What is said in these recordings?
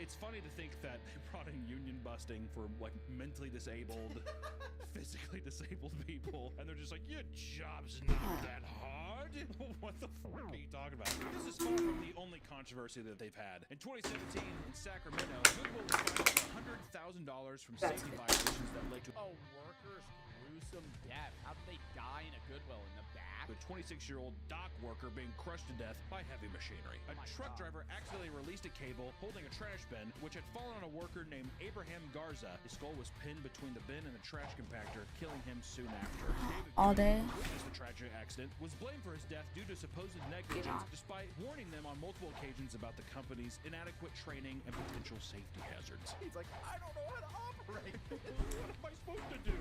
It's funny to think that they brought in union busting for like mentally disabled, physically disabled people, and they're just like, your job's not that hard. What the fuck are you talking about? This is far from the only controversy that they've had. In 2017, in Sacramento, Goodwill was fined $100,000 from safety violations that led to a worker's gruesome death. How did they die in a Goodwill? In the back? a 26-year-old dock worker being crushed to death by heavy machinery. A truck driver accidentally released a cable holding a trash bin, which had fallen on a worker named Abraham Garza. His skull was pinned between the bin and the trash compactor, killing him soon after. All day. David, who witnessed the tragic accident, was blamed for his death due to supposed negligence, despite warning them on multiple occasions about the company's inadequate training and potential safety hazards. He's like, I don't know how to operate. What am I supposed to do?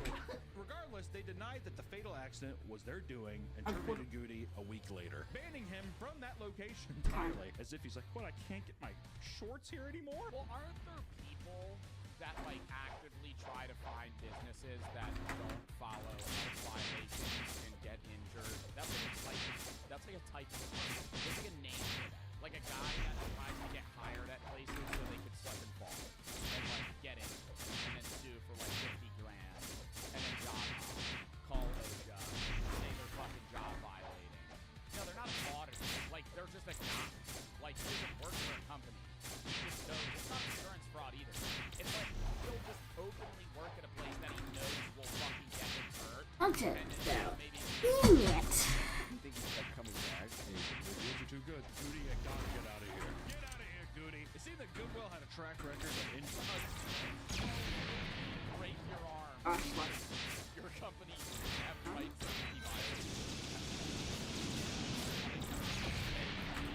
Regardless, they denied that the fatal accident was their doing and terminated Goody a week later, banning him from that location entirely. As if he's like, what, I can't get my shorts here anymore? Well, aren't there people that like actively try to find businesses that don't follow violations and get injured? That's like a type of person. There's like a name for that. Like a guy that tries to get hired at places so they could slip and fall and like get it and then sue for like 50 grand and then job hop, call OSHA, say they're fucking job violating. No, they're not an auditor. Like they're just a guy. Like he doesn't work for a company. He just goes. It's not insurance fraud either. It's like he'll just openly work at a place that he knows will fucking get him hurt. Okay, so maybe dang it. You think he's like coming back? The deals are too good. Goody, I gotta get out of here. Get out of here, Goody. It seemed that Goodwill had a track record of break your arm. Your company have rights to be violated.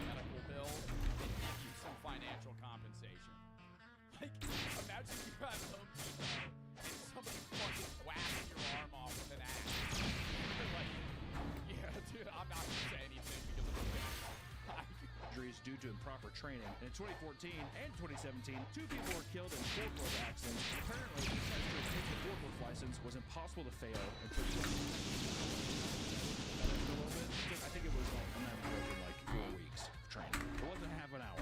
Medical bill and give you some financial compensation. Like, imagine you're at Home Depot and somebody fucking whacks your arm off with an axe. You're like, yeah, dude, I'm not gonna say anything because of this. injuries due to improper training. In 2014 and 2017, 2 people were killed in forklift accidents. Apparently, the test to obtain the forklift license was impossible to fail until a little bit. I think it was like 4 weeks of training. It wasn't half an hour.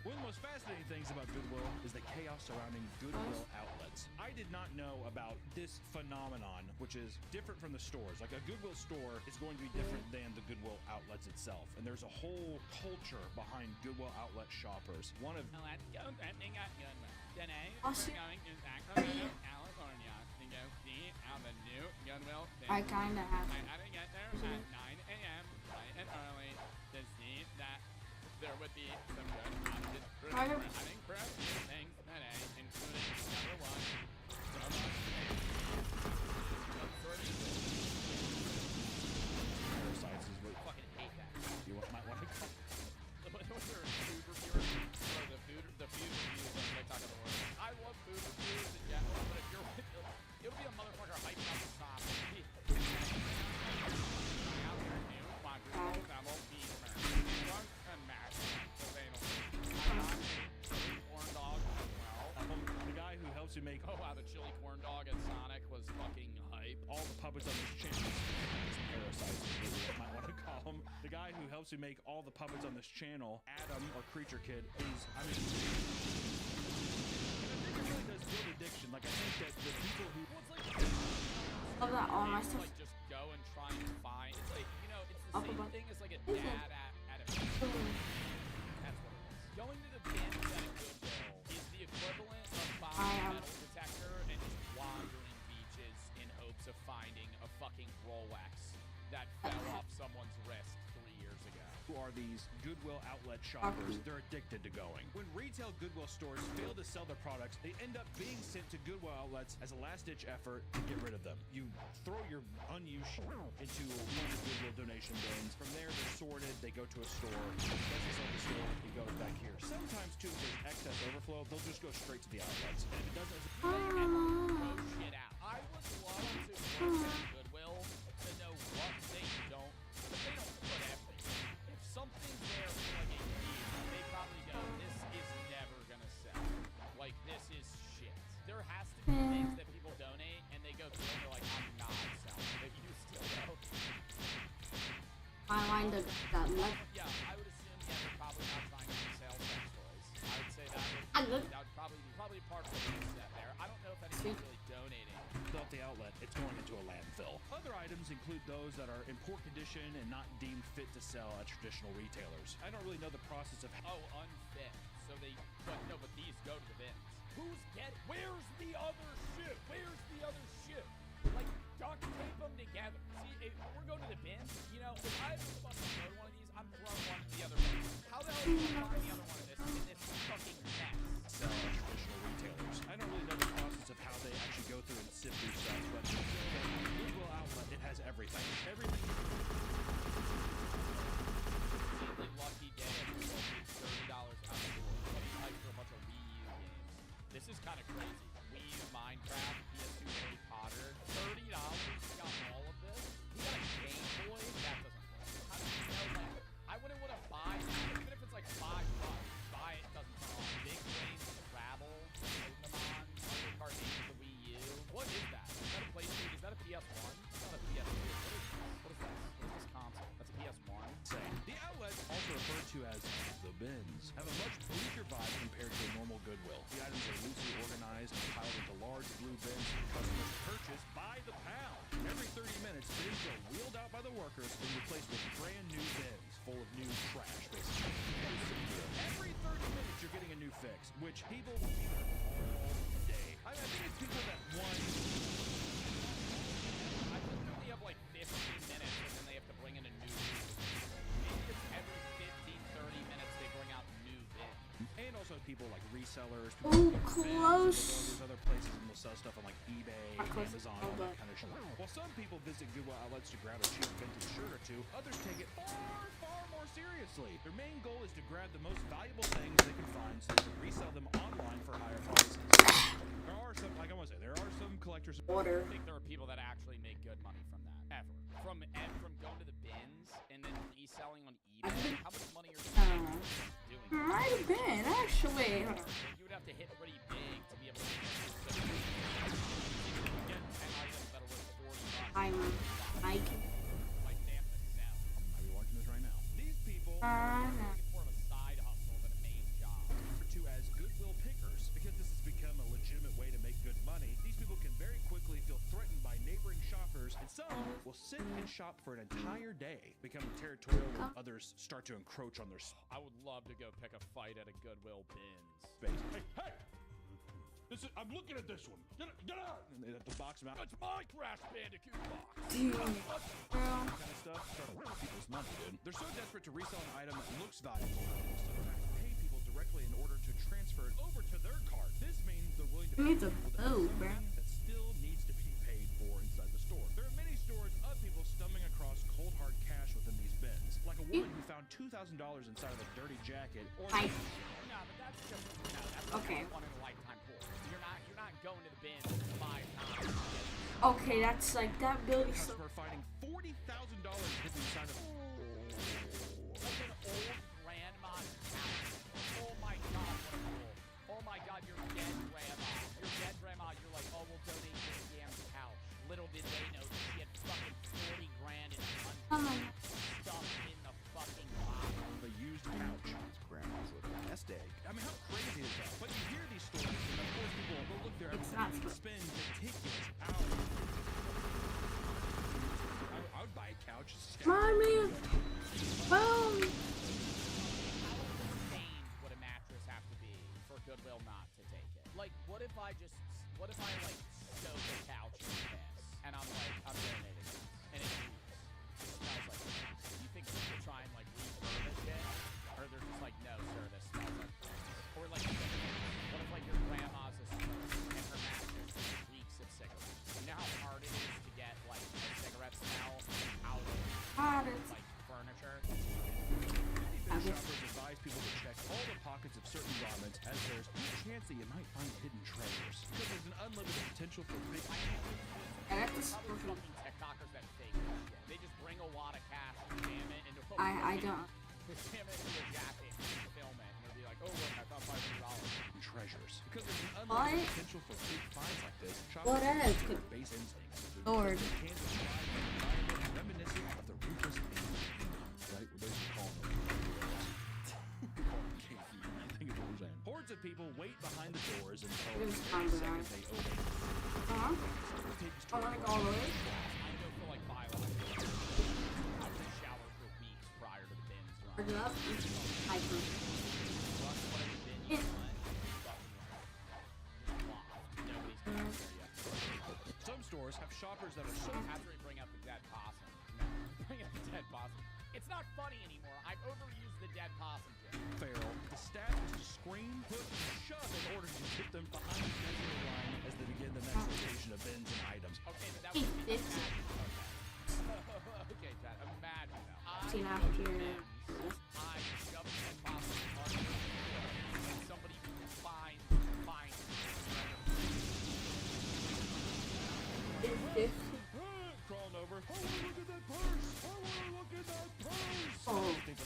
One of the most fascinating things about Goodwill is the chaos surrounding Goodwill outlets. I did not know about this phenomenon, which is different from the stores. Like a Goodwill store is going to be different than the Goodwill outlets itself. And there's a whole culture behind Goodwill outlet shoppers. One of let's go renting at Goodwill. Today, Awesome. we're going to Sacramento, California to go see how the new Goodwill is. I kinda have. I had to get there at 9 a.m. bright and early to see that there would be some good options. We're having for a few things today, including number one, so much space. parasites is what Fucking hate that. you might want to call. When there are food reviewers, or the food reviews on TikTok of the world. I love food reviews in general, but if you're it'll be a motherfucker hyping up the top. Out there, new quadruple double beef drunk and mashed corn dog as well. The guy who helps you make Oh wow, the chili corn dog at Sonic was fucking hype. all the puppets on this channel. Parasites, is what you might want to call him. The guy who helps you make all the puppets on this channel, Adam or Creature Kid, is, I mean, and I think it really does build addiction. Like, I think that the people who, Love that all my stuff. Like just go and try and find. It's like, you know, it's the Up same above. thing as like a dad at a. That's what it is. Going to the bins at a Goodwill is the equivalent of buying a metal detector and just wandering beaches in hopes of finding a fucking Rolex that fell off someone's wrist 3 years ago. who are these Goodwill outlet shoppers, they're addicted to going. When retail Goodwill stores fail to sell their products, they end up being sent to Goodwill outlets as a last-ditch effort to get rid of them. You throw your unused shit into one of the Goodwill donation bins. From there, they're sorted. They go to a store. If it doesn't sell at the store, it goes back here. Sometimes, too, if there's excess overflow, they'll just go straight to the outlets. And if it doesn't, Throw shit out. I would love to work at Goodwill to know what they don't, but they don't put everything. If something's there for like a year, they probably go, this is never gonna sell. Like, this is shit. There has to be things that people donate and they go through and they're like, I'm not selling it. You still know. I wind up that much. Yeah, I would assume, yeah, they're probably not trying to sell sex toys. I would say that would, hard for me to set there. I don't know if anyone's really donating. Without the outlet, it's going into a landfill. Other items include those that are in poor condition and not deemed fit to sell at traditional retailers. I don't really know the process of Oh, unfit. So but these go to the bins. Where's the other shit? Where's the other shit? Like, duct tape them together. See, if we're going to the bins, you know, if I was about to go to one of these, I'm throwing one to the other bin. How the hell do you find the other one in this fucking mess? sell at traditional retailers. I don't really know the process of how they actually go through and sift through stuff, but Goodwill Outlet, it has everything. Everything. The lucky day at Goodwill gets $30 out the door. What do you for a bunch of Wii U games? This is kind of crazy. Wii U, Minecraft, PS2, Harry Potter. $30? You got all of this? You got a Game Boy? That doesn't work. How do you know that? I wouldn't want to buy that. Even if it's like $5, buy it. Doesn't cost. Big Brains, Scrabble, Pokemon, Mario Kart 8, the Wii U. What is that? Is that a PlayStation? Is that a PS1? It's not a PS2. What is that? What is this console? That's a PS1? Same. The outlets, also referred to as the bins, have a much bleaker vibe compared to a normal Goodwill. The items are loosely organized and piled into large blue bins for customers to purchase by the pound. Every 30 minutes, bins are wheeled out by the workers and replaced with brand new bins full of new trash, basically. Every 30 minutes, you're getting a new fix, which people will keep all day. I think it's because of that one. I think they only have like 15 minutes and then they have to bring in a new bin. Maybe it's every 15, 30 minutes they bring out new bins. And also people like resellers. Ooh, People close. There's other places and will sell stuff on like eBay, Close. Amazon, Oh, all that but- kind of shit. While some people visit Goodwill outlets to grab a cheap vintage shirt or two, others take it far, far more seriously. Their main goal is to grab the most valuable things they can find so they can resell them online for higher prices. There are some, like I want to say, there are some collectors. Water. I think there are people that actually make good money from that. Ever. From going to the bins and then reselling on eBay. How much money are you doing? Might have been, actually. Like, you would have to hit pretty big to be able to get 10 items that are worth $40. I can. Like, they have to sell. I'll be watching this right now. These people No. It's more of a side hustle than a main job. referred to as Goodwill pickers. Because this has become a legitimate way to make good money, these people can very quickly feel threatened by neighboring shoppers, and some will sit and shop for an entire day, becoming territorial when others start to encroach on their I would love to go pick a fight at a Goodwill bins. space. Hey! I'm looking at this one. Get out! And they have to box them out. That's my Crash Bandicoot box. Dude, bro. Kind of stuff. Start to people's money, dude. They're so desperate to resell an item that looks valuable that they will sometimes pay people directly in order to transfer it over to their cart. This means they're willing to You pay need to people move, bro. that still needs to be paid for inside the store. There are many stories of people stumbling across cold hard cash within these bins, like a woman who found $2,000 inside of a dirty jacket, or I. No, but that's just that's Okay. one in a lifetime pool. You're not going to the bins 5 times. Okay, that's like that building. So customer finding $40,000 hidden inside of. Like an old grandma's house. Oh my god, what a fool. Oh my god, you're dead grandma. You're dead grandma. You're like, oh, we'll donate this damn couch. Little did they know that she had fucking 40 grand in stuff in the fucking box. A used couch. It's grandma's little nest egg. I mean, how crazy is that? But you hear these stories, and of course people will look there every It's time not and spend meticulous hours. I would buy a couch. Mommy. Boom. How insane would a mattress have to be for Goodwill not to take it? Like, what if I like soak a couch in piss, and I'm donating this, and it smells like piss. You think people try and like refurbish it, or they're just like, no, sir, this smells like piss. Or like, what if like your grandma's a smoker and her mattress reeks of cigarettes? You know how hard it is to get like a cigarette smell out of like furniture? Many shoppers advise people to check all the pockets of certain garments, as there's a good chance that you might find hidden treasures. Because there's an unlimited potential for big. I got this. Probably fucking TikTokers that fake this shit. They just bring a lot of cash and jam it into I don't. jam it into a jacket and film it, and they'll be like, oh look, I found $500. Treasures. Because there's an What? unlimited potential for big finds like this. What Shoppers else use could- their base instincts. Lord. They can't describe an environment reminiscent of the ruthless right? We're basically calling them. I think it's what we're saying. Hordes of people people wait behind the doors until It the was very fun, second guys. they open. Huh? It takes I wanna go all the way. I go for like 5 hours. I would shower for weeks prior to the bins Charge run. it up. I can. Run whatever bin you Yeah. want. Just walk. Nobody's gonna be there yet. Some stores have shoppers that are so After we bring up the dead possum. No, bring up the dead possum. It's not funny anymore. I've overused the dead possum joke. feral. The staff is to scream, push, and shove in order to get them behind the measuring line as they begin the next rotation of bins and items. Okay, but that Hey, was it's- okay, Chad. Imagine though. I See, now go to here. bins, I shove a dead possum under the floor, and somebody finds It's this. Crawling over. I want to look at that purse. I want to look at that purse. Oh. People,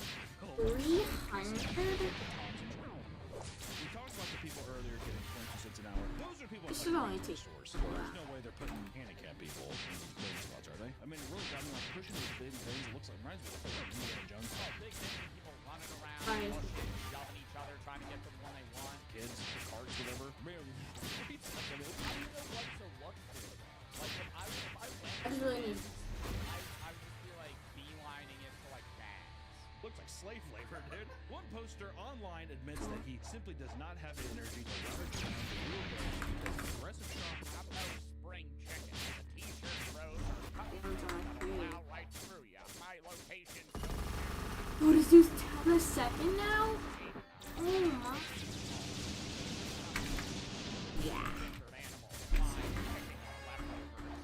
300? we talked about the people earlier getting 20 cents an hour. Those are people This at should like only grocery take stores. a while. There's no way they're putting handicapped people in those spots, are they? I mean, it really got me like pushing those big things. It looks like reminds me of Indiana Jones. Oh, big thing with people running around, Right. pushing, shoving each other, trying to get the one they want. Kids, the carts, whatever. Man, it's like, I mean, I don't know what to look for. Like if I went, I just really need. I would just be like beelining it to like bags. looks like slave labor, dude. One poster online admits that he simply does not have the energy to rummage around the real bins because aggressive shoppers. I'm no spring chicken. The t-shirt throws are cut plow right through ya. My location. Oh, this dude's 10 a second now? Oh my. Yeah. Animal. Fine. Picking at leftovers.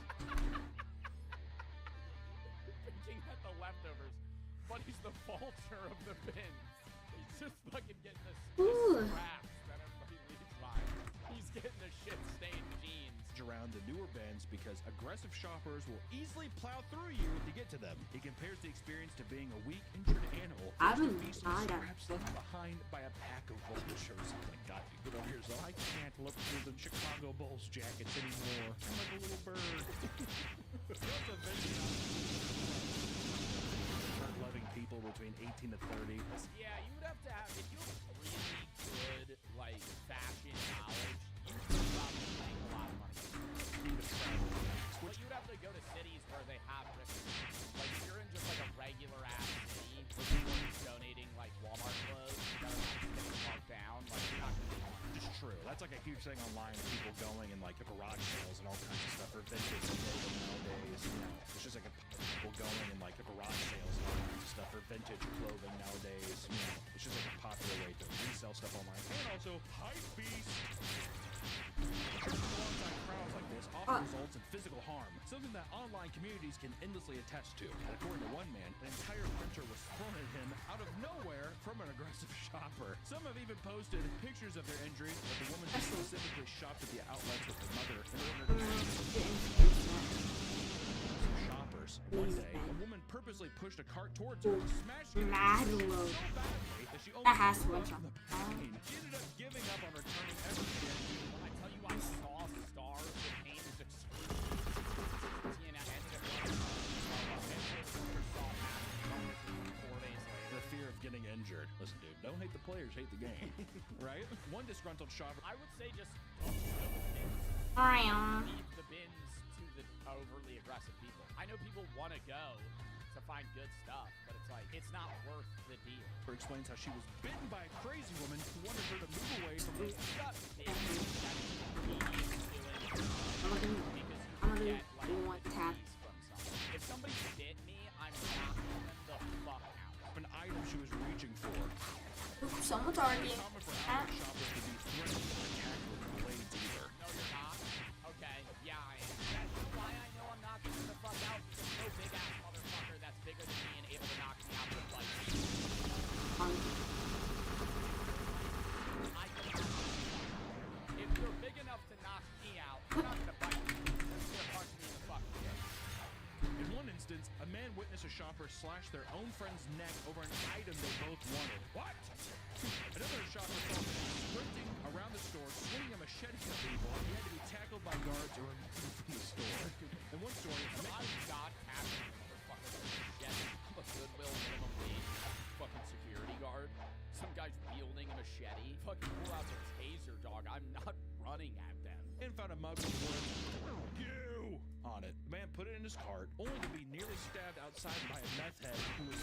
Picking at the leftovers. But he's the vulture of the bin. He's just fucking getting the Ooh. scraps that everybody leaves behind. He's getting the shit-stained jeans. Around the newer bins because aggressive shoppers will easily plow through you to get to them. He compares the experience to being a weak, injured animal. I forced to wouldn't feast buy on that. scraps left behind by a pack of vultures. Like, God, you get over here, so I can't look through the Chicago Bulls jackets anymore. I'm like a little bird. Loving people between 18 to 30. Yeah, you would have to have, if you have really good, like, fashion knowledge, you could probably make a lot of money. But you would have to go to cities where they have Christmas. Like, if you're in just, like, a regular-ass city where people are donating, like, Walmart clothes, that are not getting marked down, like, you're not going to do one. Just true. That's like a huge thing online with people going and like the garage sales and all kinds of stuff or vintage clothing nowadays. You know, it's just like people going and like the garage sales and all kinds of stuff or vintage clothing nowadays. You know, it's just like a popular way to resell stuff online. And also, hype beast. Alongside crowds like this often results in physical harm, something that online communities can endlessly attest to. And according to one man, an entire printer was thrown at him out of nowhere from an aggressive shopper. Some have even posted pictures of their injury, but the woman who specifically shopped at the outlets with her mother in order to shoppers. One day, a woman purposely pushed a cart towards her, smashing it Mad so low. badly that she That has to almost be fell from the pain. She ended up giving up on returning ever again. When I tell you I saw stars with Haynes exclusively, and I ended up running saw it happen 4 days later. The fear of getting injured. Listen, dude, don't hate the players, hate the game. Right? One disgruntled shopper. I would say just don't go to the bins. Brown. Leave the bins to the overly aggressive people. I know people want to go to find good stuff, but it's like, it's not worth the deal. Explains how she was bitten by a crazy woman who wanted her to move away from the Got bitten, that's what he is doing, I'm gonna because you do get, like, one tap. disease from something. If somebody bit me, I'm knocking them the fuck out. an item she was reaching for. Ooh, someone's already It's common for at. outlet shoppers to be threatened or attacked with blades either. No, you're not. Okay, yeah, I am. That's why I know I'm knocking him the fuck out, because no big ass motherfucker that's bigger than me and able to knock me out with like. I can knock you. If you're big enough to knock me out, you're not gonna bite me. You're just gonna punch me in the fucking face. In one instance, a man witnessed a shopper slash their own friend's neck over an item they both wanted. What? Another shopper saw him sprinting around the store, swinging a machete at people. He had to be tackled by guards or removed from the store. In one story, a man I'm God captain, motherfucker. Yes, I'm a Goodwill minimum wage fucking security guard. Some guy's wielding a machete. Fucking pull out the taser found a mug with the words "you" on it. The man put it in his cart, only to be nearly stabbed outside by a meth head who was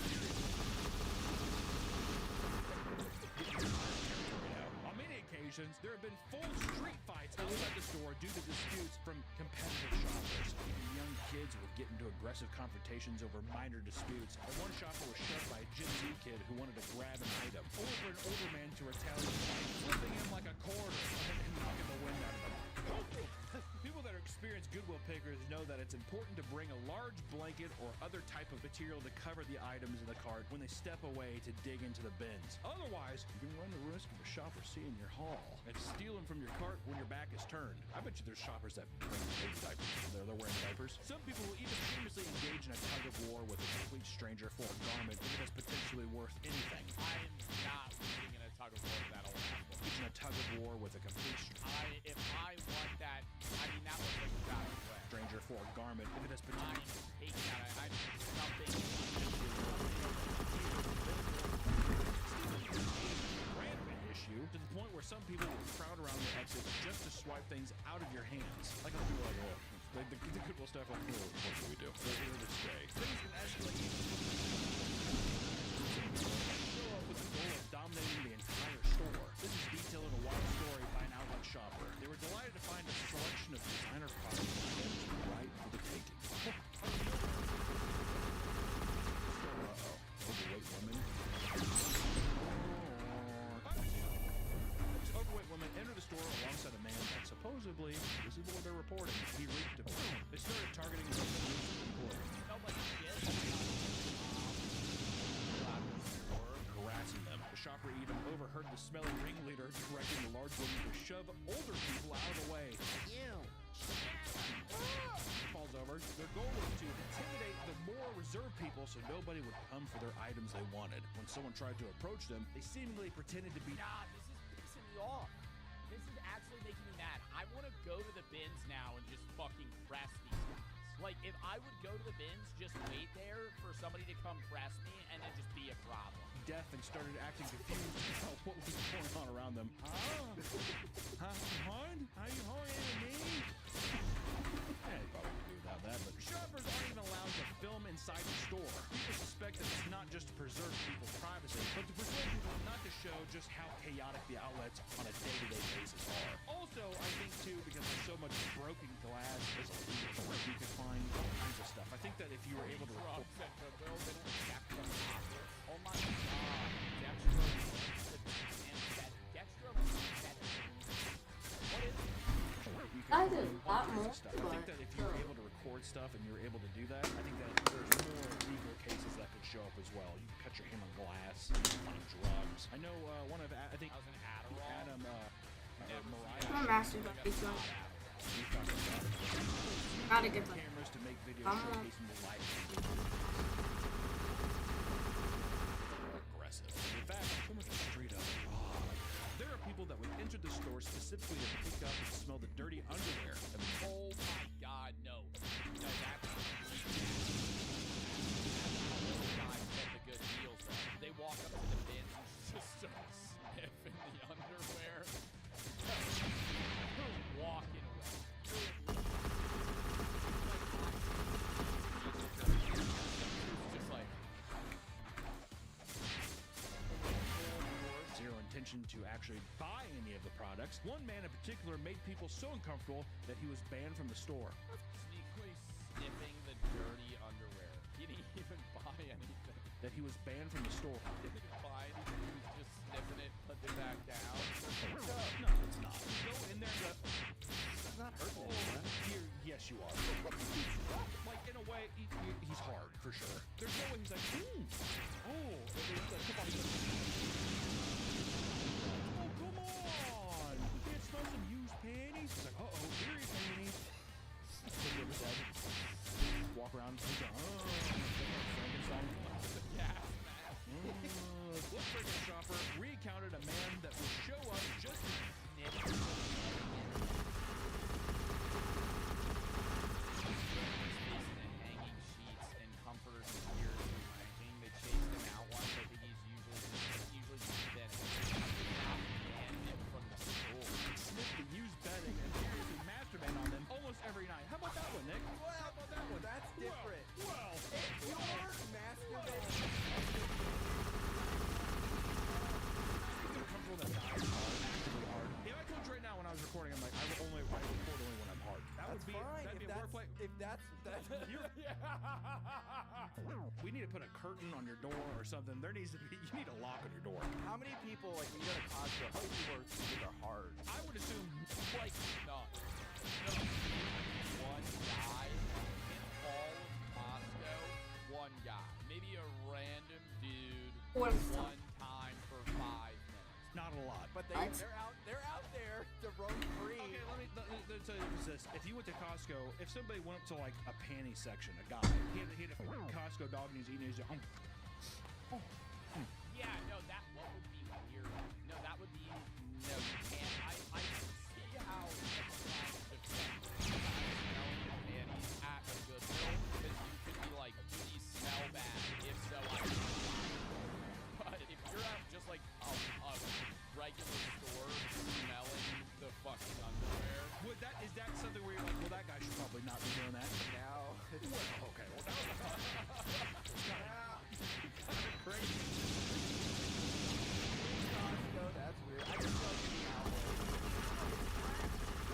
on many occasions, there have been full street fights outside the store due to disputes from competitive shoppers. Even young kids would get into aggressive confrontations over minor disputes. And one shopper was shoved by a Gen Z kid who wanted to grab an item, only for an older man to retaliate by flipping him like a quarter and knocking the wind out of him. People that are experienced Goodwill pickers know that it's important to bring a large blanket or other type of material to cover the items in the cart when they step away to dig into the bins. Otherwise, you can run the risk of a shopper seeing your haul and stealing from your cart when your back is turned. I bet you there's shoppers that bring baby diapers. They're wearing diapers. Some people will even shamelessly engage in a tug of war with a complete stranger for a garment that is potentially worth anything. I'm not losing in a tug of war for that old apple. Engaging a tug of war with a complete If I want that, I mean, that was like that way. stranger for a garment if it has I potential. hate that. I'm something. Rampant issue to the point where some people will crowd around the exit just to swipe things out of your hands. Like I'll do like, the Goodwill stuff. Like, oh, what do we do? We're here to stay. Things can escalate. Show up with the goal of dominating the entire store. This is detailed in a wild story by an outlet shopper. They were delighted to find a selection of designer products right for the taking. Overweight women. Overweight women entered the store alongside a man that supposedly, this is what they're reporting, he reached a They started targeting the people. Harassing them. The shopper even overheard the smelly ringleader directing the large woman to shove older people out of the way. Falls over. Their goal was to intimidate the more reserved people so nobody would come for their items they wanted. When someone tried to approach them, they seemingly pretended to be Nah, this is pissing me off. This is actually making me mad. I want to go to the bins now and just fucking press these guys. Like, if I would go to the bins, just wait there for somebody to come press me and then just be a problem. deaf and started acting confused about what was going on around them. How you holding me? Yeah, you probably could do without that, but shoppers aren't even allowed to film inside the store. People suspect that it's not just to preserve people's privacy, but to preserve people not to show just how chaotic the outlets on a day-to-day basis are. Also, I think too, because there's so much broken glass, there's a legal you can find all kinds of stuff. I think that if you were able to Oh my god. I did a lot more, stuff. I think that if you were able to record stuff and you were able to do that, I think that there's more legal cases that could show up as well. You can cut your hand on glass, on drugs. I know one of, I think, Adam, Mariah. I'm a master of this one. Gotta get the cameras to make videos showcasing the life. Aggressive. In fact, so much straight up. There are people that would enter the store specifically to pick up and smell the dirty underwear. Oh my god, no. No, that's guys get the good deals though. They walk up to the bins and just start sniffing the underwear. Walking away. Just like zero intention to actually buy any of the products. One man in particular made people so uncomfortable that he was banned from the store. sneakily sniffing the dirty underwear. He didn't even buy anything. That he was banned from the store. He didn't buy anything. He was just sniffing it, putting it back down. No, it's not. Go in there and go, It's not hurtful. here, yes, you are. Like, in a way, he's hard, for sure. There's no way he's like, oh, come on. Oh, come on. You can't smell some used panties? He's like, uh-oh, here are your panties. Walk around, Frankenstein. Gas mask. Blood shopper recounted a man that would show up just to We need to put a curtain on your door or something. There needs to be, you need a lock on your door. How many people, like, when you go to Costco, how many people are hard? I would assume, Like, no. One guy in all of Moscow, one guy. Maybe a random dude What is that? one time for 5 minutes. not a lot. But What? they're out there to roam free. Okay, let me tell you this. If you went to Costco, if somebody went up to like a panty section, a guy, he had a Costco dog and he's eating, he's like, Yeah, no, what would be weird? No, that would be, no, you can't. I see how it's trying to defend smelling your panties at a Goodwill, because you could be like, do these smell bad? If so, I would buy them. But if you're at just like a regular store smelling the fucking underwear, is that something where you're like, well, that guy should probably not be doing that? Now, Okay, well, that was kind of crazy. Costco, that's weird. I just love the outlet.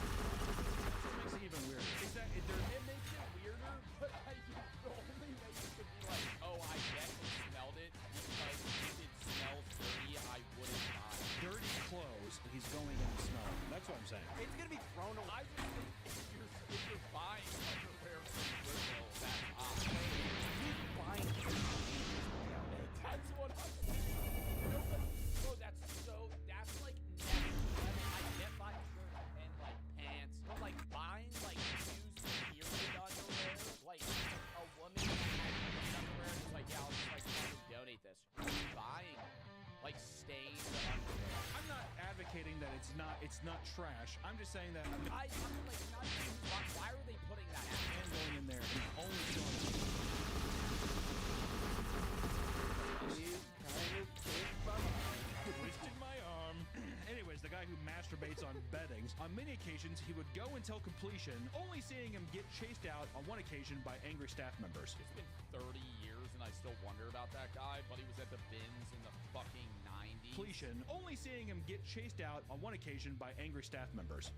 What makes it even weirder? Is that it makes it weirder, but the only way you could be like, oh, I bet he smelled it, because if it smells dirty, I wouldn't buy it. dirty clothes and he's going in and smelling? That's what I'm saying. It's gonna be thrown away. I just think if you're buying underwear from Goodwill, that's odd. Who's buying That's what I'm saying. No, but, bro, that's like next level. I get buying shirts and like pants, but like buying like used period underwear, like a woman that has underwear and is like, yeah, I'll just like fucking donate this. Who's buying like stained underwear? I'm not advocating that it's not trash. I'm just saying that I'm I'm like, not even, why are they putting that out? man going in there and only showing He's kind of kicked my mind. twisted my arm. Anyways, the guy who masturbates on beddings, on many occasions he would go until completion, only seeing him get chased out on one occasion by angry staff members. It's been 30 years and I still wonder about that guy, but he was at the bins in the fucking 90s. Completion, only seeing him get chased out on one occasion by angry staff members.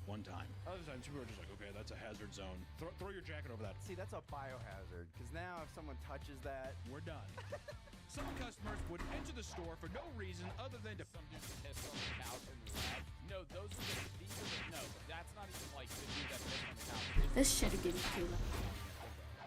One time. Other times people are just like, okay, that's a hazard zone. Throw your jacket over that. See, that's a biohazard, because now if someone touches that, We're done. Some customers would enter the store for no reason other than to Some dude pissed on the couch and left. No, no, that's not even like the dude that pissed on the couch. This should have given to them.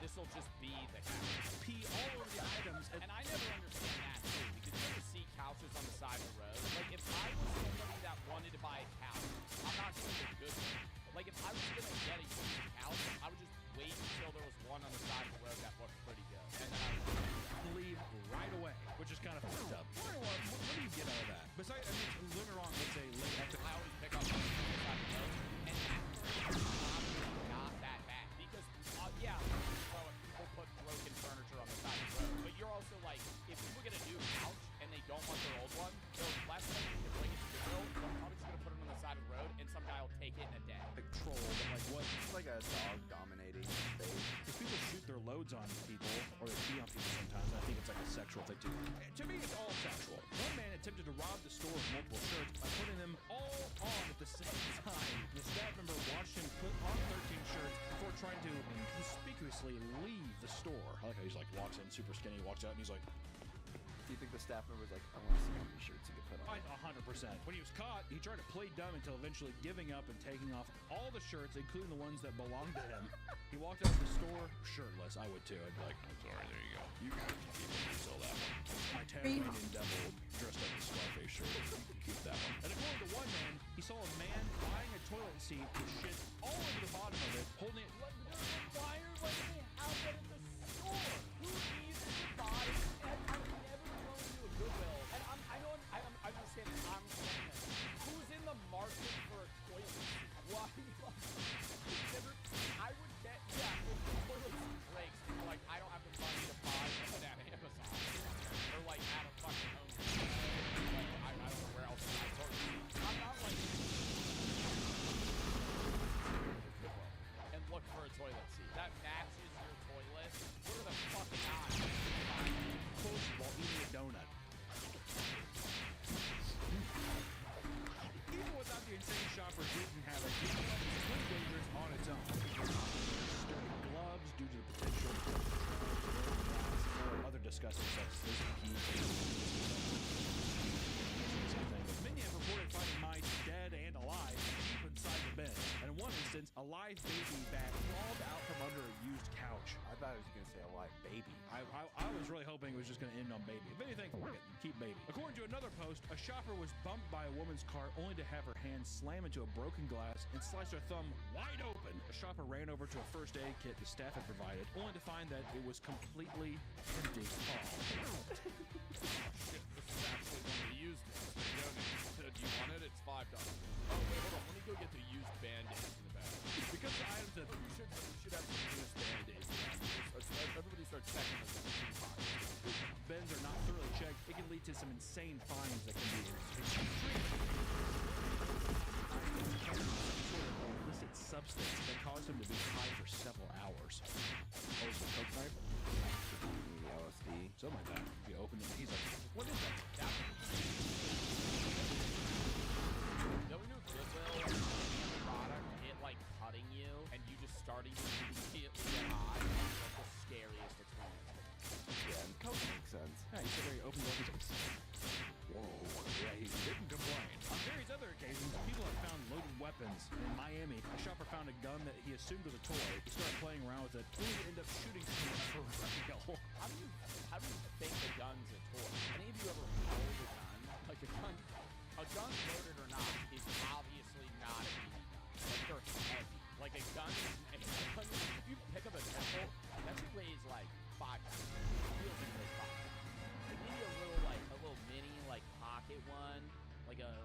This'll just be the couch. pee all over the items. And I never understand that too, because you ever see couches on the side of the road? Like if I was somebody that wanted to buy a couch, I'm not going to Goodwill. Like if I was going to get a used couch, I would just wait until there was one on the side of the road that looked pretty good, and then I would leave right away, which is kind of fucked up. What do you get out of that? Besides, I mean, don't get me wrong, it's a late after. I always pick up on the side of the road, and that's not that bad, because yeah, people put broken furniture on the side of the road, but you're also like, if people get a new couch and they don't want their old one, they're less likely to bring it to Goodwill. They're probably just gonna put it on the side of the road, and some guy will take it in a day. Like troll, but like what? it's like a dog dominating space. Because people shoot their loads on people, or they pee on people sometimes, and I think it's like a sexual thing too. To me, it's all sexual. One man attempted to rob the store of multiple shirts by putting them all on at the same time. The staff member watched him put on 13 shirts before trying to inconspicuously leave the store. I like how he's like walks in super skinny, walks out, and he's like, Do you think the staff member was like, I want to see how many shirts he could put on? 100%. When he was caught, he tried to play dumb until eventually giving up and taking off all the shirts, including the ones that belonged to him. He walked out of the store shirtless. I would too. I'd be like, I'm sorry, there you go. You guys can keep it. You sell that one. My Tasmanian devil dressed up in Scarface shirt. You can keep that one. And according to one man, he saw a man buying a toilet seat with shit all over the bottom of it, holding it. Why are they have that at the store? Who needs to buy it? And I've never gone to a Goodwill, and I understand that I'm saying this. Who's in the market for a toilet seat? Why? I would get, yeah, if the toilet seat breaks, and you're like, I don't have the money to buy it at Amazon. Or like at a fucking Home Depot. Like, I don't know where else to buy toilet seats. I'm not like, and look for a toilet seat that matches your toilet instance, a live baby bat crawled out from under a used couch. I thought I was gonna say a live baby. I was really hoping it was just going to end on baby. If anything, keep baby. According to another post, a shopper was bumped by a woman's car only to have her hand slam into a broken glass and slice her thumb wide open. A shopper ran over to a first aid kit the staff had provided, only to find that it was completely empty. Shit, this is actually one of the used ones. They donated. Do you want it? It's $5. Oh, wait, hold on. Let me go get the used Band-Aids in the back. Because the items that We should have some used Band-Aids around here. Everybody starts checking us in pockets. bins are not thoroughly checked, it can lead to some insane fines that can be extreme. Illicit substance that caused him to be high for several hours. Oh, is it a coke knife? LSD. Something like that. He opened it, he's like, what is that? Don't we do Goodwill product, it like cutting you, and you just starting to immediately get high? That's the scariest experience. Yeah, and coke makes sense. Yeah, he said there, he opened it up, he's like, whoa. Yeah, he didn't complain. On various other occasions, people have found loaded weapons. In Miami, a shopper found a gun that he assumed was a toy. He started playing around with it, only to end up shooting someone for real. How do you think a gun's a toy? Any of you ever held a gun? Like a gun loaded or not is obviously not a BB gun. Like they're heavy. Like a gun, if you pick up a pistol, that shit weighs like 5 pounds. It feels like it weighs 5 pounds. Like maybe a little mini like pocket one.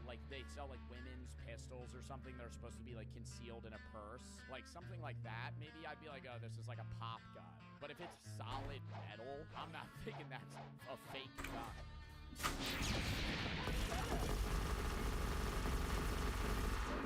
Like they sell like women's pistols or something that are supposed to be like concealed in a purse. Like something like that. Maybe I'd be like, oh, this is like a pop gun. But if it's solid metal, I'm not thinking that's a fake gun.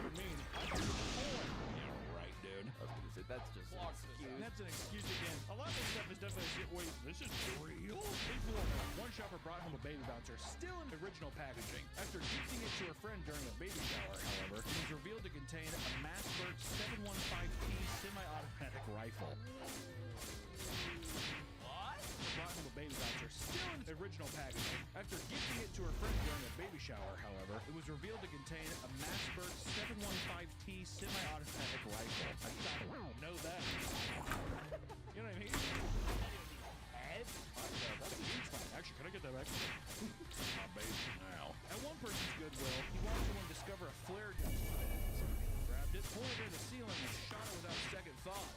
You mean, yeah, right, dude. I was gonna say that's just an Blox this excuse. That's an excuse again. A lot of this stuff is definitely shit. Wait, this is real? In Florida, one shopper brought home a baby bouncer still in the original packaging. After gifting it to her friend during a baby shower, however, it was revealed to contain a Massberg 715T semi-automatic rifle. What? Brought home a baby bouncer still in its original packaging. After gifting it to her friend during a baby shower, however, it was revealed to contain a Massberg 715T semi-automatic rifle. I don't know that. You know what I mean? Head? That's a huge fight. Actually, can I get that back? My baby now. At one person's Goodwill, he watched someone discover a flare gun. Grabbed it, pointed it at the ceiling, and shot it without a second thought.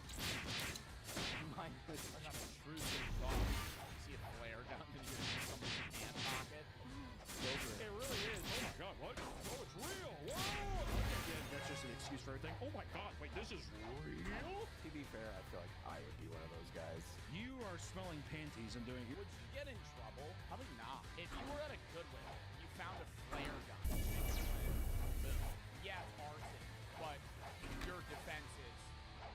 Mine was I got a intrusive thought. You see a flare gun in someone's pant pocket? It really is. Oh my god, what? Oh, it's real. Whoa! Okay, yeah, that's just an excuse for everything. Oh my god, wait, this is real? To be fair, I feel like I would be one of those guys. You are smelling panties and doing Would you get in trouble? Probably not. If you were at a Goodwill, you found a flare gun. Boom. Yeah, it's arson, but your defense is,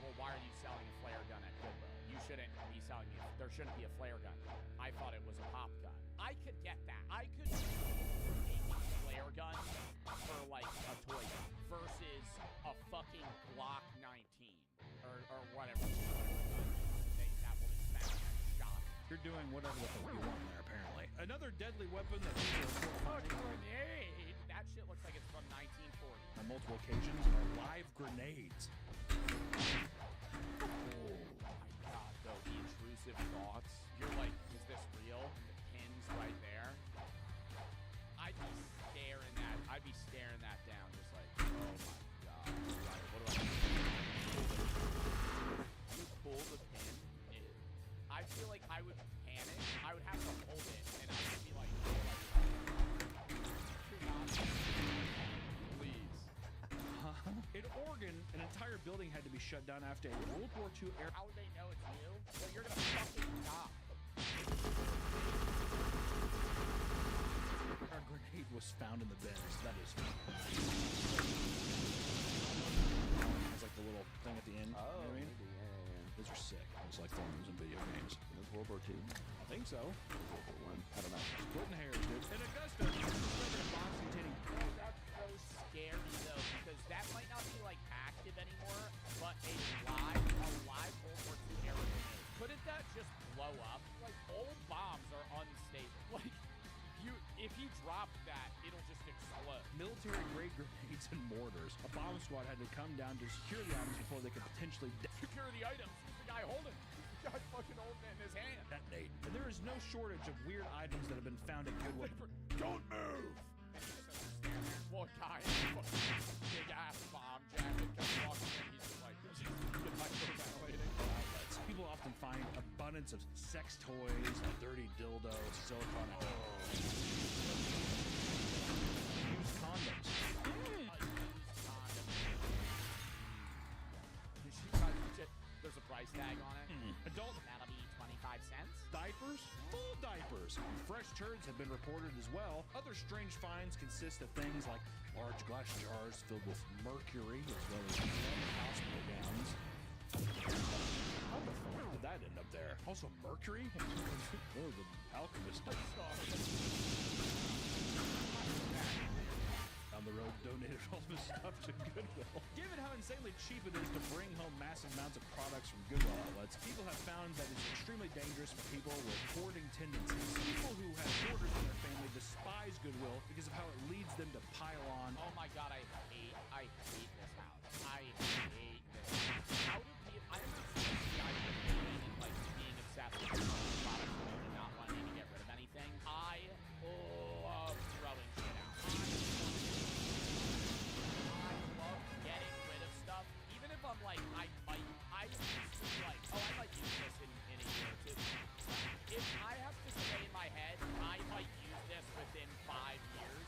well, why are you selling a flare gun at Goodwill? You shouldn't be selling it. There shouldn't be a flare gun. I thought it was a pop gun. I could get that. I could take a flare gun for like a toy gun versus a fucking Block 19 or whatever. That will just smash that shot. You're doing whatever the fuck you want there, apparently. Another deadly weapon that people report finding Grenade! That shit looks like it's from 1940. on multiple occasions are live grenades. Oh my god, though, the intrusive thoughts. You're like, is this real? And the pin's right there. I'd be staring that down, just like, oh my god. Right, what do I do? You pull the pin? I feel like I would panic. I would have to hold it, and I would be like, please. In Oregon, an entire building had to be shut down after a World War II air. How would they know it's you? Well, you're gonna fucking die. A grenade was found in the bins. That is. It's like the little thing at the end. Oh, You know what I mean? maybe, yeah. Those are sick. It's like things in video games. It was World War II. I think so. World War I. I don't know. Splitting hairs, dude. In Augusta, discovered a box containing. Oh, that's so scary though, because that might not be like active anymore, but a live World War II era grenade. Couldn't that just blow up? Like old bombs are unstable. Like if you drop that, it'll just explode. military-grade grenades and mortars. A bomb squad had to come down to secure the items before they could potentially Secure the items. Who's the guy holding? Who's the guy fucking holding it in his hand? detonate. And there is no shortage of weird items that have been found at Goodwill. Don't move! One guy in a fucking big ass bomb jacket comes walking in. He's just like, hyperventilating. Outlets. People often find abundance of sex toys, dirty dildos, silicone, used condoms. There's a price tag on it. Adult That'll be 25 cents. diapers, full diapers. Fresh turds have been reported as well. Other strange finds consist of things like large glass jars filled with mercury, as well as hospital gowns. How the fuck did that end up there? Also mercury? Oh, the alchemist. On the road, donated all of his stuff to Goodwill. Given how insanely cheap it is to bring home massive amounts of products from Goodwill outlets, people have found that it's extremely dangerous for people with hoarding tendencies. People who have hoarders in their family despise Goodwill because of how it leads them to pile on. Oh my god, I hate this house. I hate this. How do people? I understand the idea of being obsessed with products and not wanting to get rid of anything. I love throwing shit out. I love getting rid of stuff, even if I'm like, I might use this in a year or two. If I have to say in my head, I might use this within 5 years,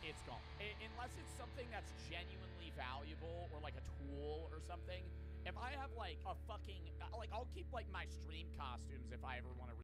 it's gone. Unless it's something that's genuinely valuable or like a tool or something. If I have like a fucking, like I'll keep like my stream costumes if I ever want to